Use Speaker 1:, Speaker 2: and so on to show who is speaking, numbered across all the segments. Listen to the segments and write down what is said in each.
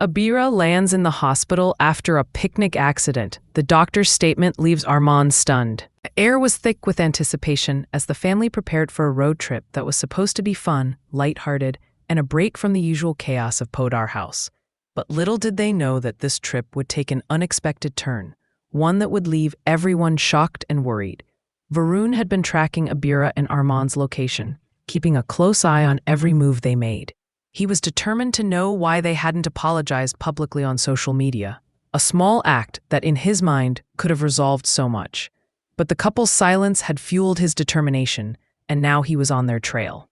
Speaker 1: Abhira lands in the hospital after a picnic accident. The doctor's statement leaves Armaan stunned. The air was thick with anticipation as the family prepared for a road trip that was supposed to be fun, lighthearted, and a break from the usual chaos of Podar House. But little did they know that this trip would take an unexpected turn, one that would leave everyone shocked and worried. Varun had been tracking Abhira and Armaan's location, keeping a close eye on every move they made. He was determined to know why they hadn't apologized publicly on social media, a small act that in his mind could have resolved so much. But the couple's silence had fueled his determination, and now he was on their trail.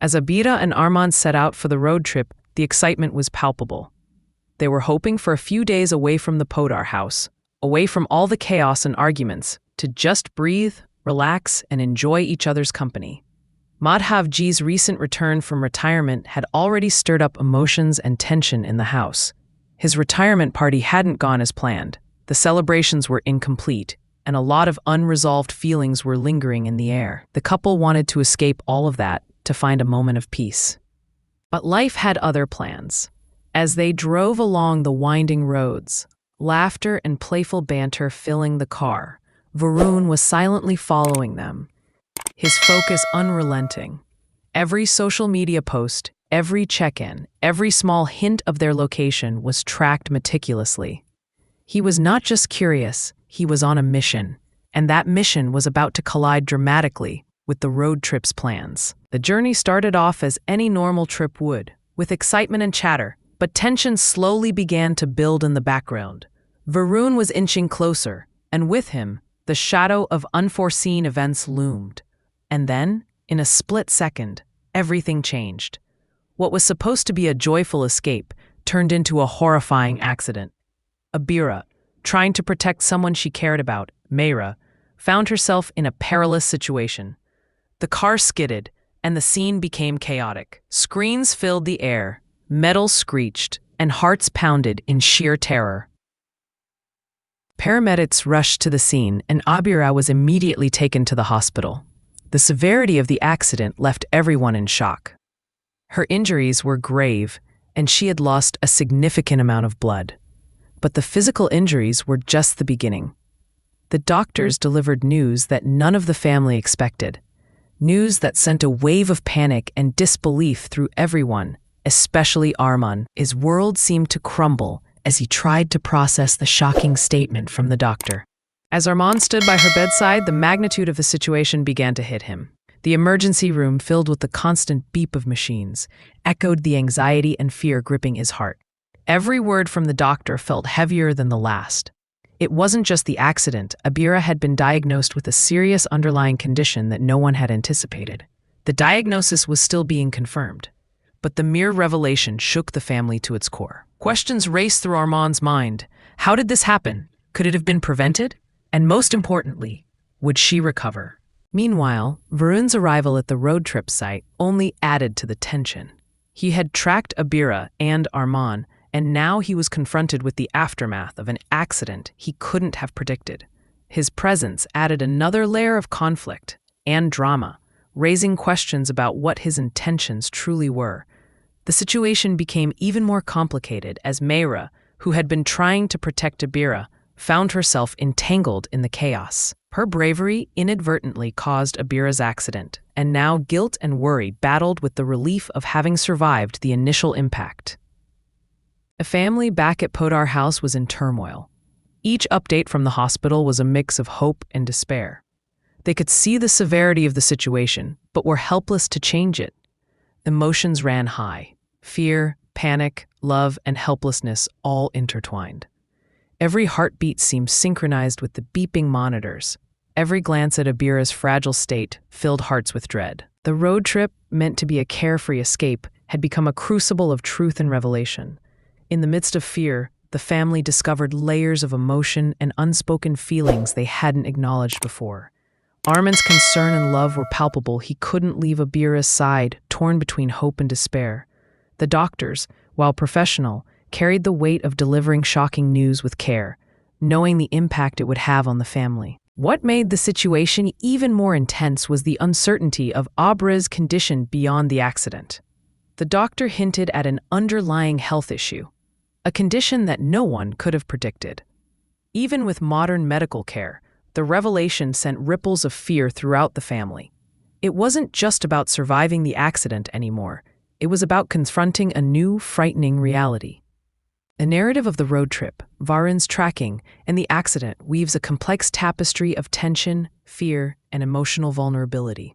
Speaker 1: As Abhira and Armaan set out for the road trip, the excitement was palpable. They were hoping for a few days away from the Podar House, away from all the chaos and arguments, to just breathe, relax, and enjoy each other's company. Madhavji's recent return from retirement had already stirred up emotions and tension in the house. His retirement party hadn't gone as planned. The celebrations were incomplete, and a lot of unresolved feelings were lingering in the air. The couple wanted to escape all of that to find a moment of peace. But life had other plans. As they drove along the winding roads, laughter and playful banter filling the car, Varun was silently following them, his focus unrelenting. Every social media post, every check-in, every small hint of their location was tracked meticulously. He was not just curious, he was on a mission, and that mission was about to collide dramatically with the road trip's plans. The journey started off as any normal trip would, with excitement and chatter, but tension slowly began to build in the background. Varun was inching closer, and with him, the shadow of unforeseen events loomed. And then, in a split second, everything changed. What was supposed to be a joyful escape turned into a horrifying accident. Abhira, trying to protect someone she cared about, Mayra, found herself in a perilous situation. The car skidded, and the scene became chaotic. Screams filled the air, metal screeched, and hearts pounded in sheer terror. Paramedics rushed to the scene, and Abhira was immediately taken to the hospital. The severity of the accident left everyone in shock. Her injuries were grave, and she had lost a significant amount of blood. But the physical injuries were just the beginning. The doctors delivered news that none of the family expected. News that sent a wave of panic and disbelief through everyone, especially Armaan. His world seemed to crumble as he tried to process the shocking statement from the doctor. As Armaan stood by her bedside, the magnitude of the situation began to hit him. The emergency room, filled with the constant beep of machines, echoed the anxiety and fear gripping his heart. Every word from the doctor felt heavier than the last. It wasn't just the accident. Abhira had been diagnosed with a serious underlying condition that no one had anticipated. The diagnosis was still being confirmed, but the mere revelation shook the family to its core. Questions raced through Armaan's mind. How did this happen? Could it have been prevented? And most importantly, would she recover? Meanwhile, Varun's arrival at the road trip site only added to the tension. He had tracked Abhira and Armaan, and now he was confronted with the aftermath of an accident he couldn't have predicted. His presence added another layer of conflict and drama, raising questions about what his intentions truly were. The situation became even more complicated as Mayra, who had been trying to protect Abhira, found herself entangled in the chaos. Her bravery inadvertently caused Abhira's accident, and now guilt and worry battled with the relief of having survived the initial impact. The family back at Podar House was in turmoil. Each update from the hospital was a mix of hope and despair. They could see the severity of the situation, but were helpless to change it. Emotions ran high. Fear, panic, love, and helplessness all intertwined. Every heartbeat seemed synchronized with the beeping monitors. Every glance at Abhira's fragile state filled hearts with dread. The road trip, meant to be a carefree escape, had become a crucible of truth and revelation. In the midst of fear, the family discovered layers of emotion and unspoken feelings they hadn't acknowledged before. Armaan's concern and love were palpable. He couldn't leave Abhira's side, torn between hope and despair. The doctors, while professional, carried the weight of delivering shocking news with care, knowing the impact it would have on the family. What made the situation even more intense was the uncertainty of Abhira's condition beyond the accident. The doctor hinted at an underlying health issue, a condition that no one could have predicted. Even with modern medical care, the revelation sent ripples of fear throughout the family. It wasn't just about surviving the accident anymore. It was about confronting a new, frightening reality. A narrative of the road trip, Varun's tracking, and the accident weaves a complex tapestry of tension, fear, and emotional vulnerability.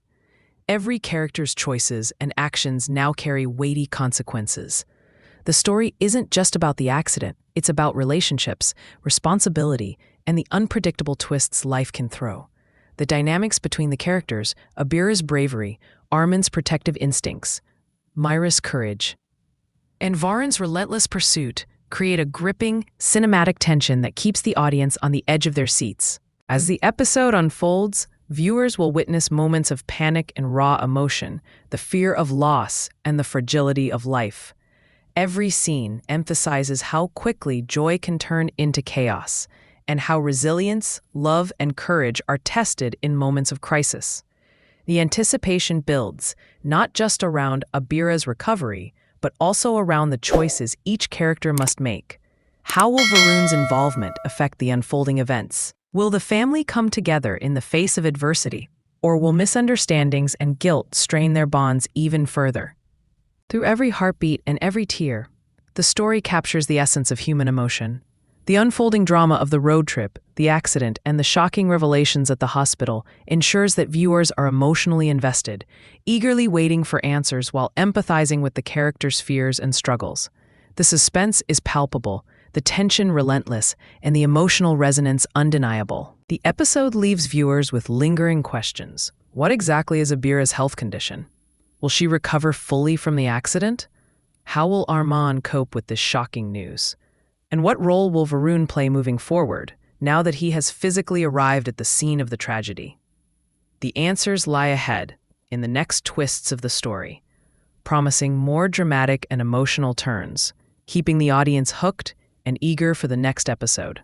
Speaker 1: Every character's choices and actions now carry weighty consequences. The story isn't just about the accident, it's about relationships, responsibility, and the unpredictable twists life can throw. The dynamics between the characters, Abhira's bravery, Armaan's protective instincts, Mayra's courage, and Varun's relentless pursuit create a gripping, cinematic tension that keeps the audience on the edge of their seats. As the episode unfolds, viewers will witness moments of panic and raw emotion, the fear of loss, and the fragility of life. Every scene emphasizes how quickly joy can turn into chaos, and how resilience, love, and courage are tested in moments of crisis. The anticipation builds, not just around Abhira's recovery, but also around the choices each character must make. How will Varun's involvement affect the unfolding events? Will the family come together in the face of adversity, or will misunderstandings and guilt strain their bonds even further? Through every heartbeat and every tear, the story captures the essence of human emotion. The unfolding drama of the road trip, the accident, and the shocking revelations at the hospital ensures that viewers are emotionally invested, eagerly waiting for answers while empathizing with the characters' fears and struggles. The suspense is palpable, the tension relentless, and the emotional resonance undeniable. The episode leaves viewers with lingering questions. What exactly is Abhira's health condition? Will she recover fully from the accident? How will Armaan cope with this shocking news? And what role will Varun play moving forward, now that he has physically arrived at the scene of the tragedy? The answers lie ahead, in the next twists of the story, promising more dramatic and emotional turns, keeping the audience hooked and eager for the next episode.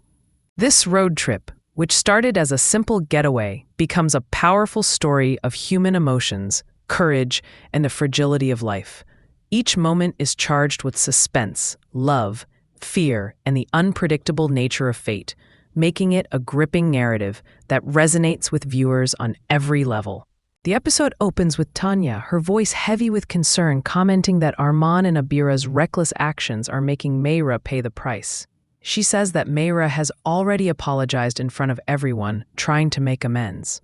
Speaker 1: This road trip, which started as a simple getaway, becomes a powerful story of human emotions, courage, and the fragility of life. Each moment is charged with suspense, love, fear, and the unpredictable nature of fate, making it a gripping narrative that resonates with viewers on every level. The episode opens with Tanya, her voice heavy with concern, commenting that Armaan and Abhira's reckless actions are making Mayra pay the price. She says that Mayra has already apologized in front of everyone, trying to make amends.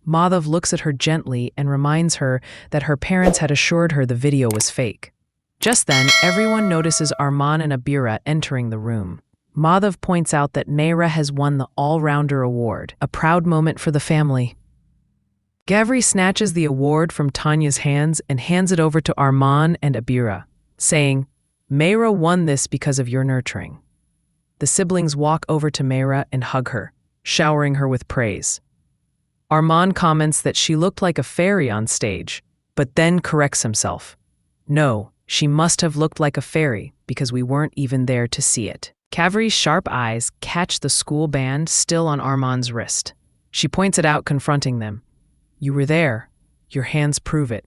Speaker 1: Madhav looks at her gently and reminds her that her parents had assured her the video was fake. Just then, everyone notices Armaan and Abhira entering the room. Madhav points out that Mayra has won the All-Rounder Award, a proud moment for the family. Gavri snatches the award from Tanya's hands and hands it over to Armaan and Abhira, saying, "Mayra won this because of your nurturing." The siblings walk over to Mayra and hug her, showering her with praise. Armaan comments that she looked like a fairy on stage, but then corrects himself. No, she must have looked like a fairy because we weren't even there to see it. Gavri's sharp eyes catch the school band still on Armaan's wrist. She points it out, confronting them. "You were there. Your hands prove it."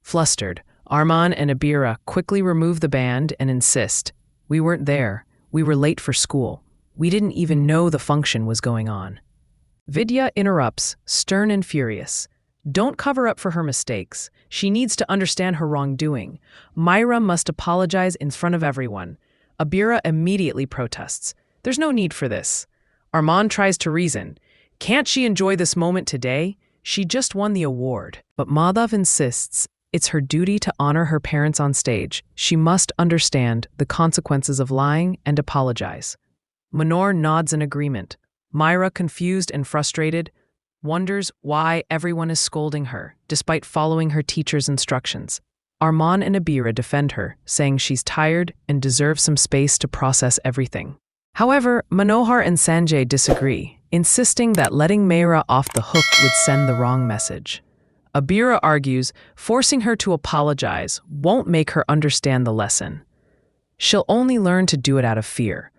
Speaker 1: Flustered, Armaan and Abhira quickly remove the band and insist, "We weren't there. We were late for school. We didn't even know the function was going on." Vidya interrupts, stern and furious. "Don't cover up for her mistakes. She needs to understand her wrongdoing. Mayra must apologize in front of everyone." Abhira immediately protests. "There's no need for this." Armaan tries to reason. "Can't she enjoy this moment today? She just won the award." But Madhav insists it's her duty to honor her parents on stage. She must understand the consequences of lying and apologize. Manor nods in agreement. Mayra, confused and frustrated, wonders why everyone is scolding her, despite following her teacher's instructions. Armaan and Abhira defend her, saying she's tired and deserves some space to process everything. However, Manohar and Sanjay disagree, insisting that letting Mayra off the hook would send the wrong message. Abhira argues forcing her to apologize won't make her understand the lesson. She'll only learn to do it out of fear.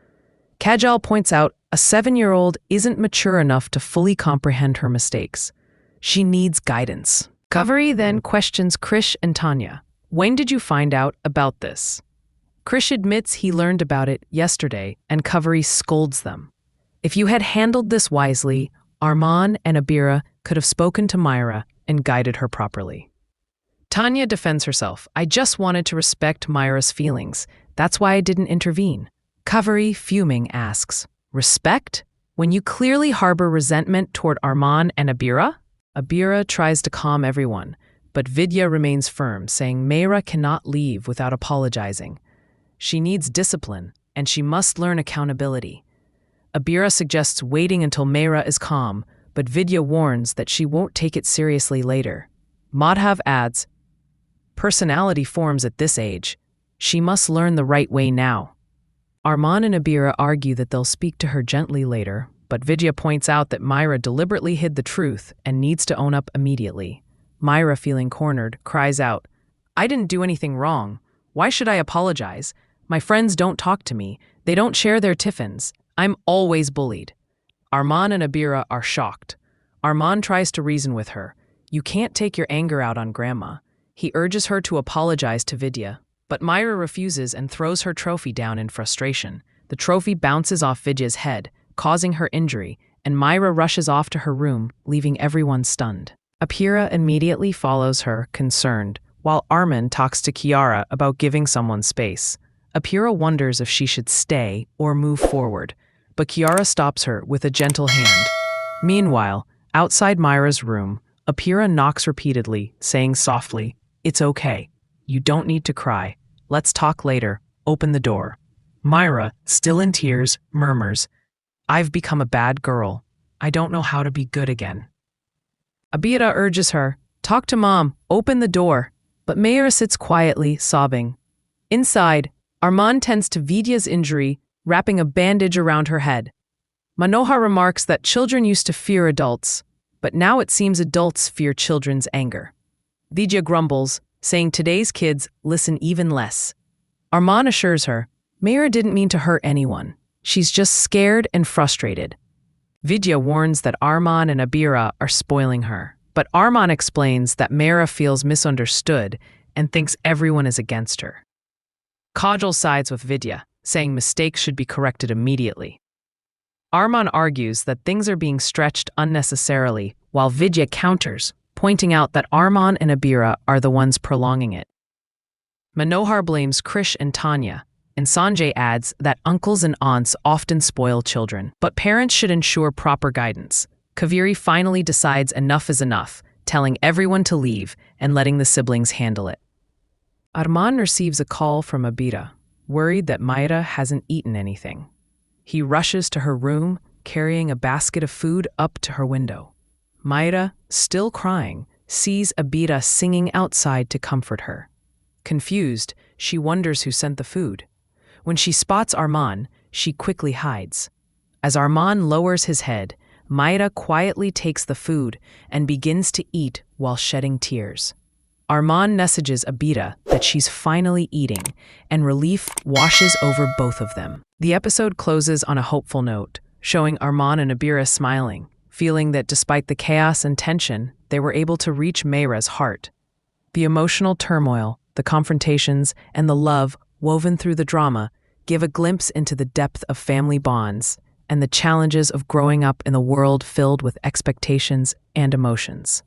Speaker 1: Kajal points out a 7-year-old isn't mature enough to fully comprehend her mistakes. She needs guidance. Kaveri then questions Krish and Tanya. "When did you find out about this?" Krish admits he learned about it yesterday, and Kaveri scolds them. If you had handled this wisely, Armaan and Abhira could have spoken to Mayra and guided her properly. Tanya defends herself. I just wanted to respect Mayra's feelings. That's why I didn't intervene. Kaveri, fuming, asks, respect? When you clearly harbor resentment toward Armaan and Abhira? Abhira tries to calm everyone, but Vidya remains firm, saying Mayra cannot leave without apologizing. She needs discipline, and she must learn accountability. Abhira suggests waiting until Mayra is calm, but Vidya warns that she won't take it seriously later. Madhav adds, personality forms at this age. She must learn the right way now. Armaan and Abhira argue that they'll speak to her gently later, but Vidya points out that Mayra deliberately hid the truth and needs to own up immediately. Mayra, feeling cornered, cries out, I didn't do anything wrong. Why should I apologize? My friends don't talk to me. They don't share their tiffins. I'm always bullied. Armaan and Abhira are shocked. Armaan tries to reason with her. You can't take your anger out on Grandma. He urges her to apologize to Vidya, but Mayra refuses and throws her trophy down in frustration. The trophy bounces off Vidya's head, causing her injury, and Mayra rushes off to her room, leaving everyone stunned. Abhira immediately follows her, concerned, while Armaan talks to Kiara about giving someone space. Abhira wonders if she should stay or move forward, but Kiara stops her with a gentle hand. Meanwhile, outside Mayra's room, Abhira knocks repeatedly, saying softly, It's okay. You don't need to cry. Let's talk later. Open the door. Mayra, still in tears, murmurs, I've become a bad girl. I don't know how to be good again. Abhira urges her, talk to Mom, open the door. But Mayra sits quietly, sobbing. Inside, Armaan tends to Vidya's injury, wrapping a bandage around her head. Manohar remarks that children used to fear adults, but now it seems adults fear children's anger. Vidya grumbles, saying today's kids listen even less. Armaan assures her, Mayra didn't mean to hurt anyone. She's just scared and frustrated. Vidya warns that Armaan and Abhira are spoiling her, but Armaan explains that Mayra feels misunderstood and thinks everyone is against her. Kajal sides with Vidya, saying mistakes should be corrected immediately. Armaan argues that things are being stretched unnecessarily, while Vidya counters, pointing out that Armaan and Abhira are the ones prolonging it. Manohar blames Krish and Tanya, and Sanjay adds that uncles and aunts often spoil children, but parents should ensure proper guidance. Kaveri finally decides enough is enough, telling everyone to leave and letting the siblings handle it. Armaan receives a call from Abhira, worried that Mayra hasn't eaten anything. He rushes to her room, carrying a basket of food up to her window. Mayra, still crying, sees Abhira singing outside to comfort her. Confused, she wonders who sent the food. When she spots Armaan, she quickly hides. As Armaan lowers his head, Mayra quietly takes the food and begins to eat while shedding tears. Armaan messages Abhira that she's finally eating, and relief washes over both of them. The episode closes on a hopeful note, showing Armaan and Abhira smiling, feeling that despite the chaos and tension, they were able to reach Mayra's heart. The emotional turmoil, the confrontations, and the love woven through the drama give a glimpse into the depth of family bonds and the challenges of growing up in a world filled with expectations and emotions.